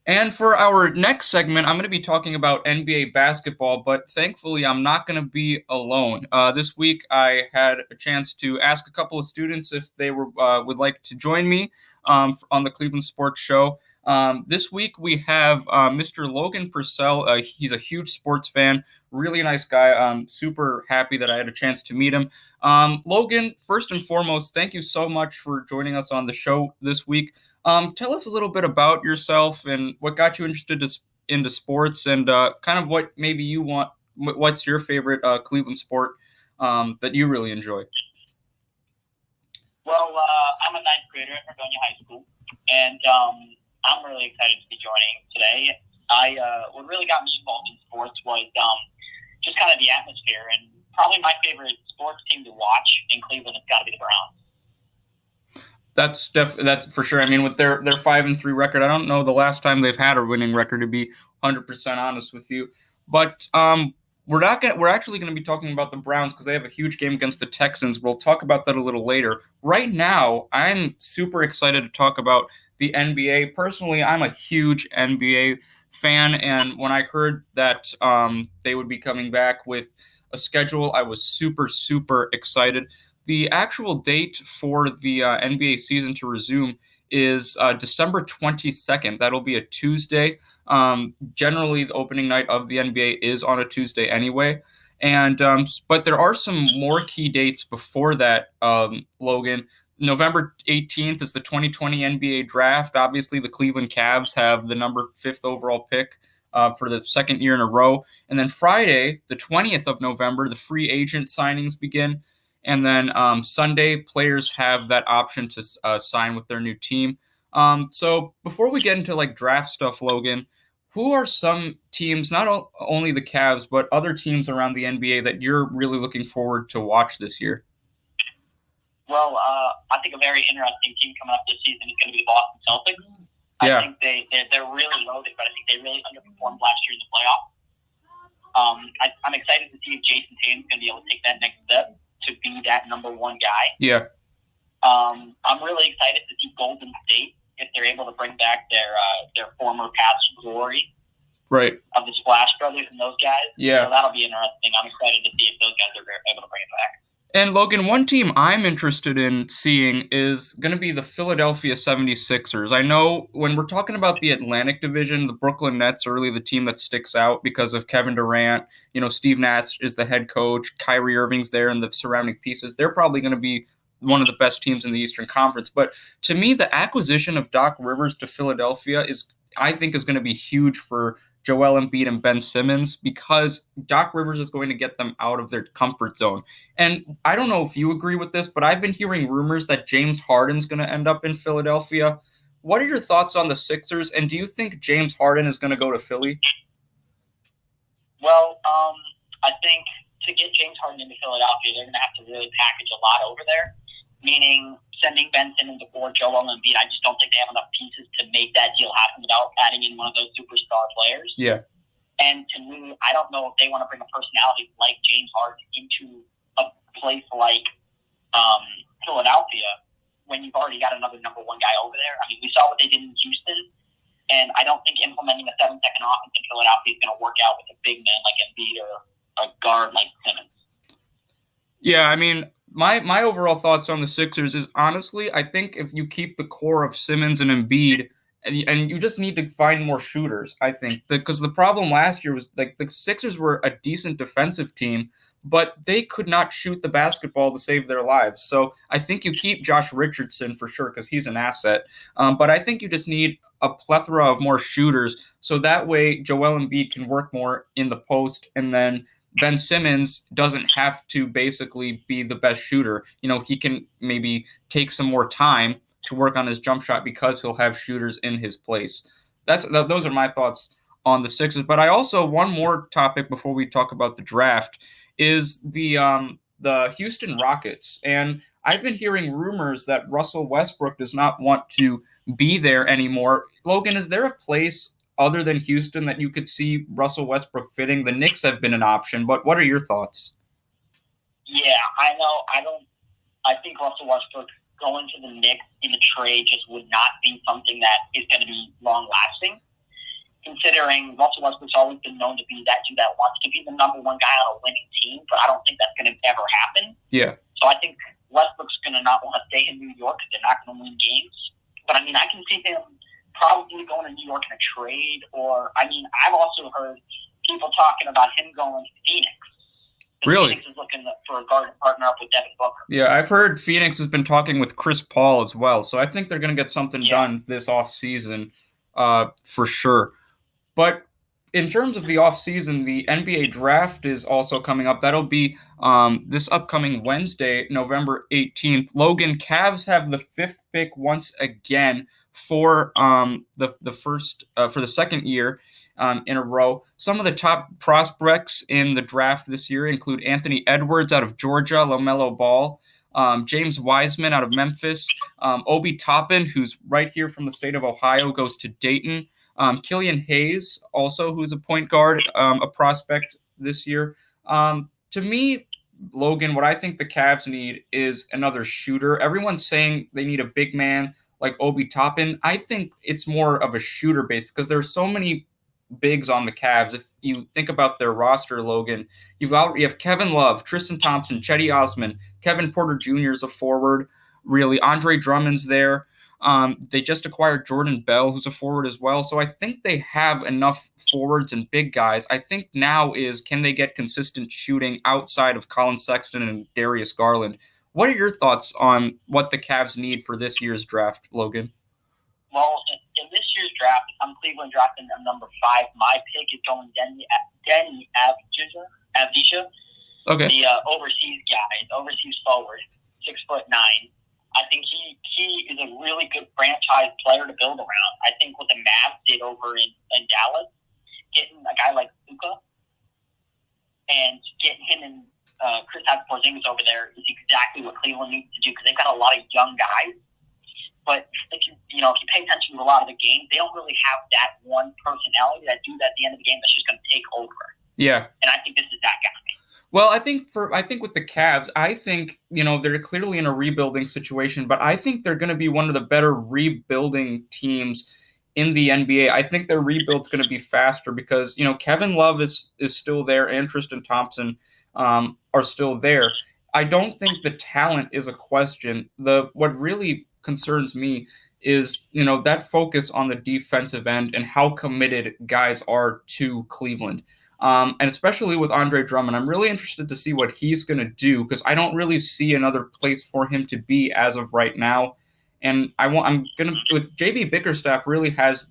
And for our next segment, I'm going to be talking about NBA basketball, but thankfully, I'm not going to be alone. This week, I had a chance to ask a couple of students if they would like to join me on the Cleveland Sports Show. This week, we have Mr. Logan Purcell. He's a huge sports fan, really nice guy. I'm super happy that I had a chance to meet him. Logan, first and foremost, thank you so much for joining us on the show this week. Tell us a little bit about yourself and what got you interested into sports and kind of what maybe you want. What's your favorite Cleveland sport that you really enjoy? Well, I'm a ninth grader at Nordonia High School, and I'm really excited to be joining today. What really got me involved in sports was just kind of the atmosphere, and probably my favorite sports team to watch in Cleveland has got to be the Browns. That's for sure. I mean, with their 5-3 record, I don't know the last time they've had a winning record, to be 100% honest with you. But we're actually going to be talking about the Browns because they have a huge game against the Texans. We'll talk about that a little later. Right now, I'm super excited to talk about the NBA. Personally, I'm a huge NBA fan, and when I heard that they would be coming back with a schedule, I was super, super excited. The actual date for the NBA season to resume is December 22nd. That'll be a Tuesday. Generally, the opening night of the NBA is on a Tuesday anyway. And but there are some more key dates before that, Logan. November 18th is the 2020 NBA draft. Obviously, the Cleveland Cavs have the number 5th overall pick for the second year in a row. And then Friday, the 20th of November, the free agent signings begin. And then Sunday, players have that option to sign with their new team. So before we get into like draft stuff, Logan, who are some teams, not only the Cavs, but other teams around the NBA that you're really looking forward to watch this year? Well, I think a very interesting team coming up this season is going to be the Boston Celtics. Yeah. I think they're really loaded, but I think they really underperformed last year in the playoffs. I'm excited to see if Jason Tatum's going to be able to take that next step to be that number one guy. Yeah. I'm really excited to see Golden State if they're able to bring back their former past glory. Right. Of the Splash Brothers and those guys. Yeah. So that'll be interesting. I'm excited to see if those guys are able to bring it back. And Logan, one team I'm interested in seeing is going to be the Philadelphia 76ers. I know when we're talking about the Atlantic Division, the Brooklyn Nets are really the team that sticks out because of Kevin Durant. You know, Steve Nash is the head coach. Kyrie Irving's there and the surrounding pieces. They're probably going to be one of the best teams in the Eastern Conference. But to me, the acquisition of Doc Rivers to Philadelphia I think is going to be huge for Joel Embiid and Ben Simmons because Doc Rivers is going to get them out of their comfort zone. And I don't know if you agree with this, but I've been hearing rumors that James Harden's going to end up in Philadelphia. What are your thoughts on the Sixers, and do you think James Harden is going to go to Philly? Well, I think to get James Harden into Philadelphia, they're going to have to really package a lot over there, meaning sending Ben Simmons or Joel Embiid. I just don't think they have enough pieces to make that deal happen without adding in one of those superstar players. Yeah. And to me, I don't know if they want to bring a personality like James Harden into a place like Philadelphia when you've already got another number one guy over there. I mean, we saw what they did in Houston, and I don't think implementing a 7-second offense in Philadelphia is going to work out with a big man like Embiid or a guard like Simmons. Yeah, I mean, my overall thoughts on the Sixers is honestly, I think if you keep the core of Simmons and Embiid, and you just need to find more shooters, I think, because the problem last year was like the Sixers were a decent defensive team, but they could not shoot the basketball to save their lives. So I think you keep Josh Richardson for sure because he's an asset, but I think you just need a plethora of more shooters so that way Joel Embiid can work more in the post, and then Ben Simmons doesn't have to basically be the best shooter. You know, he can maybe take some more time to work on his jump shot because he'll have shooters in his place. Those are my thoughts on the Sixers. But I also, one more topic before we talk about the draft is the Houston Rockets. And I've been hearing rumors that Russell Westbrook does not want to be there anymore. Logan, is there a place other than Houston that you could see Russell Westbrook fitting? The Knicks have been an option, but what are your thoughts? Yeah, I know. I think Russell Westbrook going to the Knicks in a trade just would not be something that is going to be long lasting. considering Russell Westbrook's always been known to be that dude that wants to be the number one guy on a winning team, but I don't think that's going to ever happen. Yeah. So I think Westbrook's going to not want to stay in New York because they're not going to win games. But, I mean, I can see him probably going to New York in a trade, or, I mean, I've also heard people talking about him going to Phoenix. Really? Phoenix is looking for a guard to partner up with Devin Booker. Yeah, I've heard Phoenix has been talking with Chris Paul as well, so I think they're going to get something done this offseason for sure. But in terms of the offseason, the NBA draft is also coming up. That'll be this upcoming Wednesday, November 18th. Logan, Cavs have the 5th pick once again for for the second year in a row. Some of the top prospects in the draft this year include Anthony Edwards out of Georgia, LaMelo Ball, James Wiseman out of Memphis, Obi Toppin, who's right here from the state of Ohio, goes to Dayton. Killian Hayes, also, who's a point guard, a prospect this year. To me, Logan, what I think the Cavs need is another shooter. Everyone's saying they need a big man like Obi Toppin. I think it's more of a shooter base because there's so many bigs on the Cavs. If you think about their roster, Logan, you have Kevin Love, Tristan Thompson, Cedi Osman, Kevin Porter Jr. is a forward, really. Andre Drummond's there. They just acquired Jordan Bell, who's a forward as well. So I think they have enough forwards and big guys. I think now is, can they get consistent shooting outside of Colin Sexton and Darius Garland? What are your thoughts on what the Cavs need for this year's draft, Logan? Well, in this year's draft, I'm Cleveland drafting them number 5. My pick is going Denny Avdija. Okay. The overseas guy, the overseas forward, 6'9". I think he is a really good franchise player to build around. I think what the Mavs did over in Dallas, getting a guy like Luka and getting him and Kristaps Porzingis over there is exactly what Cleveland needs to do because they've got a lot of young guys. But if you pay attention to a lot of the games, they don't really have that one personality, that dude at the end of the game that's just going to take over. Yeah. And I think this is that guy. Well, I think with the Cavs, I think, they're clearly in a rebuilding situation, but I think they're going to be one of the better rebuilding teams in the NBA. I think their rebuild's going to be faster because, Kevin Love is still there and Tristan Thompson are still there. I don't think the talent is a question. What really concerns me is, that focus on the defensive end and how committed guys are to Cleveland. And especially with Andre Drummond, I'm really interested to see what he's going to do because I don't really see another place for him to be as of right now. And with JB Bickerstaff really has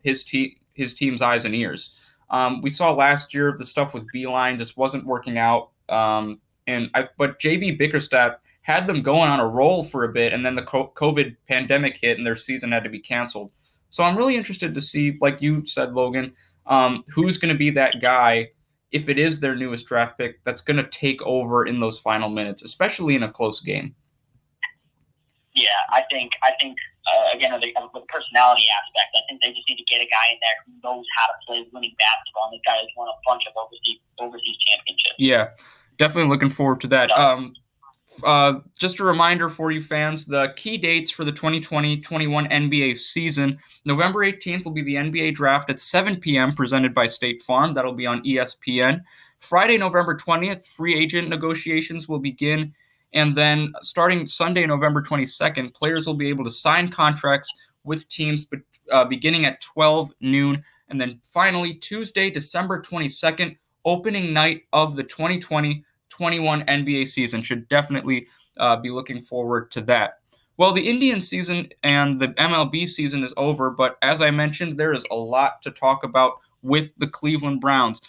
his team's eyes and ears. We saw last year the stuff with Beeline just wasn't working out. But JB Bickerstaff had them going on a roll for a bit, and then the COVID pandemic hit and their season had to be canceled. So I'm really interested to see, like you said, Logan, who's going to be that guy, if it is their newest draft pick, that's going to take over in those final minutes, especially in a close game. Yeah, I think again, the personality aspect, I think they just need to get a guy in there who knows how to play winning basketball, and this guy has won a bunch of overseas championships. Yeah, definitely looking forward to that. Just a reminder for you fans, the key dates for the 2020-21 NBA season. November 18th will be the NBA draft at 7 p.m. presented by State Farm. That'll be on ESPN. Friday, November 20th, free agent negotiations will begin. And then starting Sunday, November 22nd, players will be able to sign contracts with teams beginning at 12 noon. And then finally, Tuesday, December 22nd, opening night of the 2020-21 NBA season. Should definitely be looking forward to that. Well, the Indian season and the MLB season is over, but as I mentioned, there is a lot to talk about with the Cleveland Browns.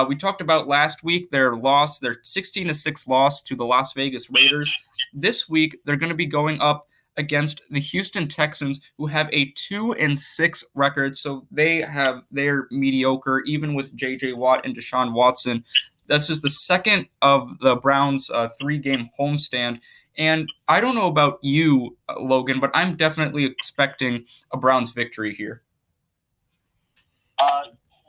We talked about last week their 16-6 loss to the Las Vegas Raiders. This week, they're going to be going up against the Houston Texans, who have a 2-6 record. So they're mediocre, even with J.J. Watt and Deshaun Watson. That's just the second of the Browns' 3-game homestand. And I don't know about you, Logan, but I'm definitely expecting a Browns victory here.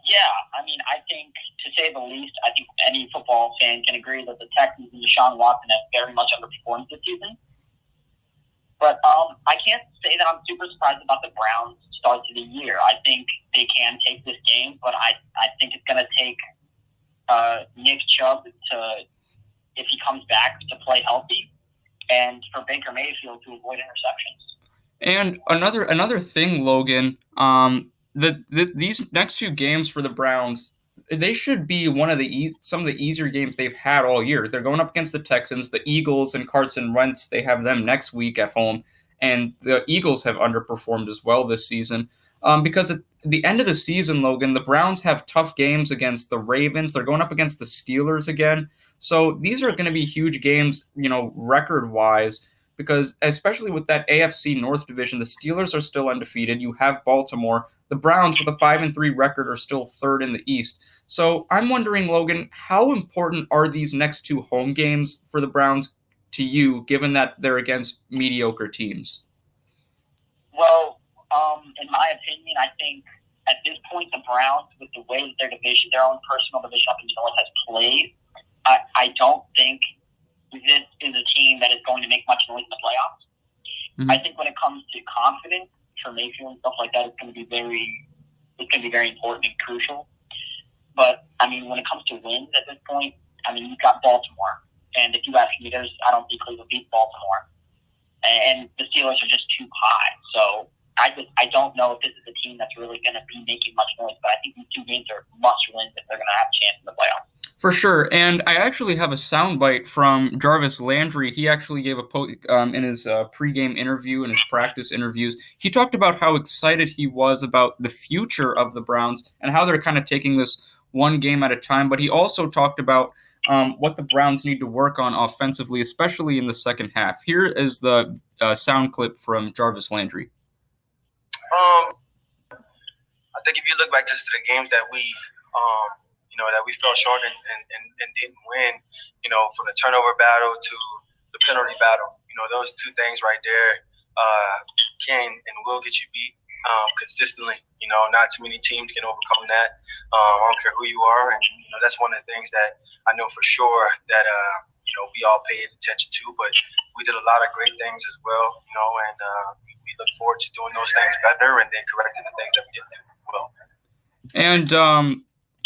Yeah, I mean, I think, to say the least, I think any football fan can agree that the Texans and Deshaun Watson have very much underperformed this season. But I can't say that I'm super surprised about the Browns' start to the year. I think they can take this game, but I think it's going to take Nick Chubb if he comes back, to play healthy, and for Baker Mayfield to avoid interceptions. And another thing, Logan, these next few games for the Browns, they should be some of the easier games they've had all year. They're going up against the Texans, the Eagles, and Carson Wentz. They have them next week at home, and the Eagles have underperformed as well this season. Because at the end of the season, Logan, the Browns have tough games against the Ravens. They're going up against the Steelers again. So these are going to be huge games, record-wise, because especially with that AFC North division, the Steelers are still undefeated. You have Baltimore. The Browns, with a 5-3 record, are still third in the East. So I'm wondering, Logan, how important are these next two home games for the Browns to you, given that they're against mediocre teams? Well, in my opinion, I think at this point the Browns, with the way that their division, their own personal division up in the North, has played, I don't think this is a team that is going to make much noise in the playoffs. Mm-hmm. I think when it comes to confidence for Mayfield and stuff like that, it's going to be very important and crucial. But I mean, when it comes to wins at this point, I mean, you've got Baltimore, and if you ask me, I don't think Cleveland beats Baltimore, and the Steelers are just too high. So I don't know if this is a team that's really going to be making much noise. But I think these two games are must wins if they're going to have a chance in the playoffs. For sure, and I actually have a soundbite from Jarvis Landry. He actually gave in his pregame interview and his practice interviews. He talked about how excited he was about the future of the Browns and how they're kind of taking this one game at a time. But he also talked about what the Browns need to work on offensively, especially in the second half. Here is the sound clip from Jarvis Landry. I think if you look back just to the games that we that we fell short and didn't win, from the turnover battle to the penalty battle. Those two things right there can and will get you beat consistently. Not too many teams can overcome that. I don't care who you are. And, that's one of the things that I know for sure that, we all paid attention to. But we did a lot of great things as well, and we look forward to doing those things better and then correcting the things that we didn't do well. And,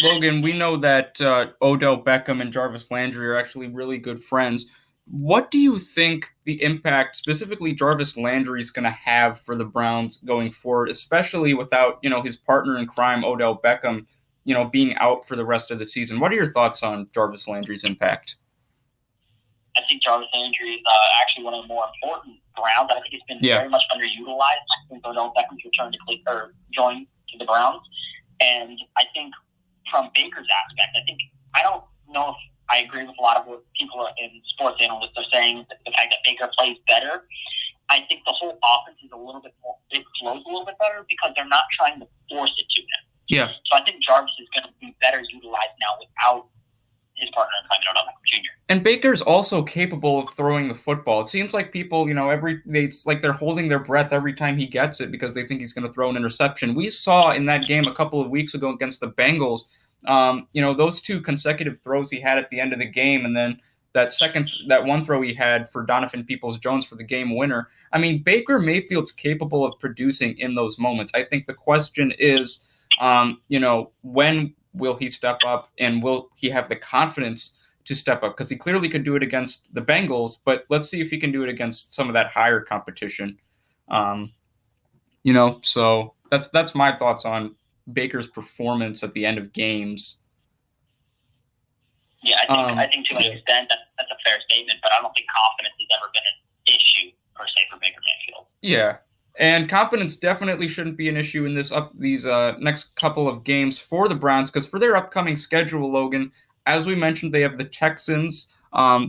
Logan, we know that Odell Beckham and Jarvis Landry are actually really good friends. What do you think the impact, specifically Jarvis Landry, is going to have for the Browns going forward, especially without, his partner in crime, Odell Beckham, being out for the rest of the season? What are your thoughts on Jarvis Landry's impact? I think Jarvis Landry is actually one of the more important Browns. I think it's been very much underutilized since Odell Beckham's return to join to the Browns. And I think from Baker's aspect, I don't know if I agree with a lot of what people in sports analysts are saying, the fact that Baker plays better. I think the whole offense is it flows a little bit better because they're not trying to force it to him. Yeah. So I think Jarvis is going to be better utilized now without his partner in crime, Odell Beckham Jr. And Baker's also capable of throwing the football. It seems like people, it's like they're holding their breath every time he gets it because they think he's going to throw an interception. We saw in that game a couple of weeks ago against the Bengals, those two consecutive throws he had at the end of the game, and then that one throw he had for Donovan Peoples-Jones for the game winner. I mean, Baker Mayfield's capable of producing in those moments. I think the question is, when will he step up, and will he have the confidence to step up? Because he clearly could do it against the Bengals, but let's see if he can do it against some of that higher competition. So that's my thoughts on Baker's performance at the end of games. Yeah, I think to an extent that's a fair statement, but I don't think confidence has ever been an issue per se for Baker Mayfield. Yeah, and confidence definitely shouldn't be an issue in these next couple of games for the Browns, because for their upcoming schedule, Logan, as we mentioned, they have the Texans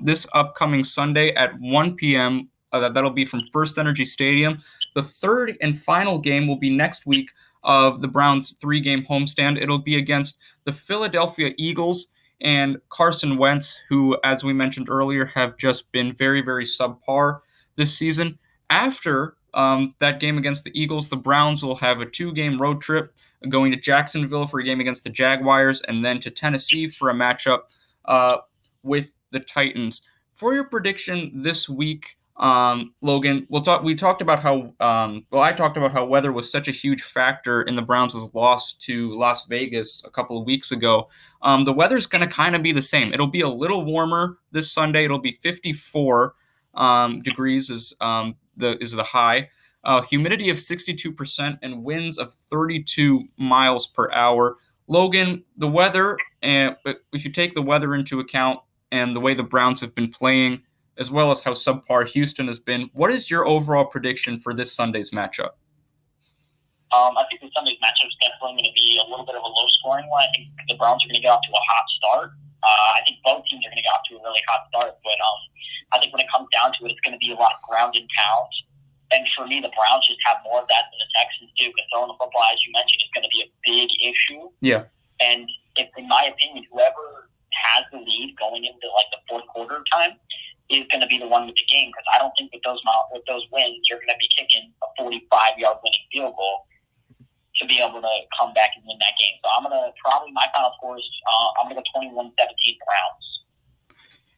this upcoming Sunday at 1 p.m. That'll be from First Energy Stadium. The third and final game will be next week of the Browns' 3-game homestand. It'll be against the Philadelphia Eagles and Carson Wentz, who, as we mentioned earlier, have just been very, very subpar this season. After that game against the Eagles, the Browns will have a 2-game road trip, going to Jacksonville for a game against the Jaguars, and then to Tennessee for a matchup with the Titans. For your prediction this week, Logan, we talked about how I talked about how weather was such a huge factor in the Browns' loss to Las Vegas a couple of weeks ago. The weather's going to kind of be the same. It'll be a little warmer this Sunday. It'll be 54 degrees is the high. Humidity of 62% and winds of 32 miles per hour. Logan, the weather, and if you take the weather into account and the way the Browns have been playing, as well as how subpar Houston has been, what is your overall prediction for this Sunday's matchup? I think the Sunday's matchup is definitely going to be a little bit of a low-scoring one. I think the Browns are going to get off to a hot start. I think both teams are going to get off to a really hot start, but I think when it comes down to it, it's going to be a lot of ground and pound. And for me, the Browns just have more of that than the Texans do, because throwing the football, as you mentioned, is going to be a big issue. Yeah. And if, in my opinion, whoever has the lead going into like the fourth quarter time is going to be the one with the game, because I don't think with those wins, you're going to be kicking a 45-yard winning field goal to be able to come back and win that game. So I'm going to my final score is I'm going to go 21-17 Browns.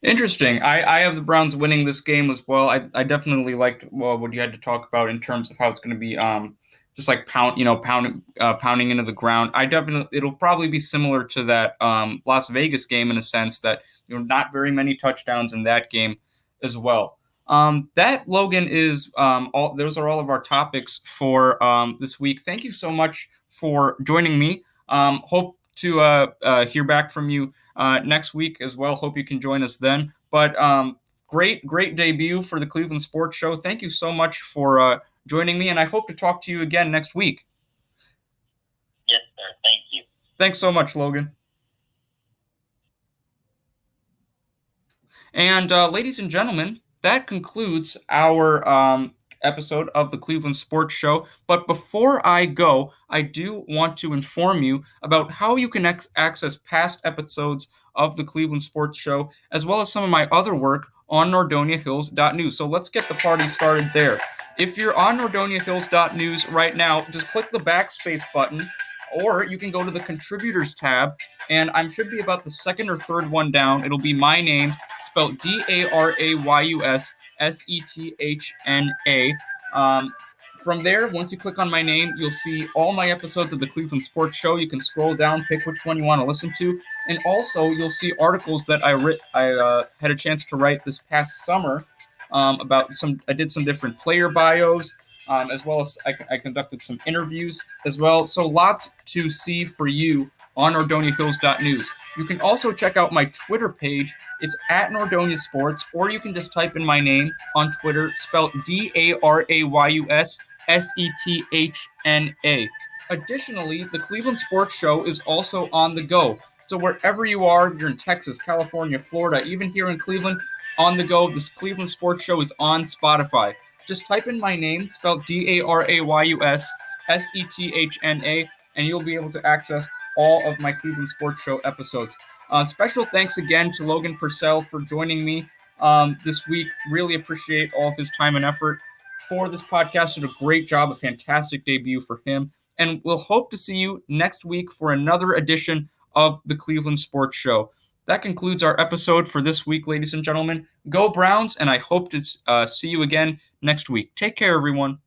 Interesting. I have the Browns winning this game as well. I definitely liked what you had to talk about in terms of how it's going to be just like pounding into the ground. It'll probably be similar to that Las Vegas game in a sense that not very many touchdowns in that game as well. That, Logan, is those are all of our topics for this week. Thank you so much for joining me. Hope to hear back from you next week as well. Hope you can join us then. But great debut for the Cleveland Sports Show. Thank you so much for joining me, and I hope to talk to you again next week. Yes, sir. Thank you. Thanks so much, Logan. And ladies and gentlemen, that concludes our episode of the Cleveland Sports Show. But before I go, I do want to inform you about how you can access past episodes of the Cleveland Sports Show, as well as some of my other work on NordoniaHills.News. So let's get the party started there. If you're on NordoniaHills.News right now, just click the backspace button, or you can go to the Contributors tab, and I should be about the second or third one down. It'll be my name, spelled DARAYUSSETHNA. From there, once you click on my name, you'll see all my episodes of the Cleveland Sports Show. You can scroll down, pick which one you want to listen to, and also you'll see articles that I had a chance to write this past summer about I did some different player bios, as well as I conducted some interviews as well. So lots to see for you on NordoniaHills.News. You can also check out my Twitter page. It's at Nordonia Sports, or you can just type in my name on Twitter, spelled DARAYUSSETHNA. Additionally, the Cleveland Sports Show is also on the go. So wherever you are, you're in Texas, California, Florida, even here in Cleveland, on the go, this Cleveland Sports Show is on Spotify. Just type in my name, spelled DARAYUSSETHNA, and you'll be able to access all of my Cleveland Sports Show episodes. Special thanks again to Logan Purcell for joining me this week. Really appreciate all of his time and effort for this podcast. Did a great job, a fantastic debut for him. And we'll hope to see you next week for another edition of the Cleveland Sports Show. That concludes our episode for this week, ladies and gentlemen. Go Browns, and I hope to see you again next week. Take care, everyone.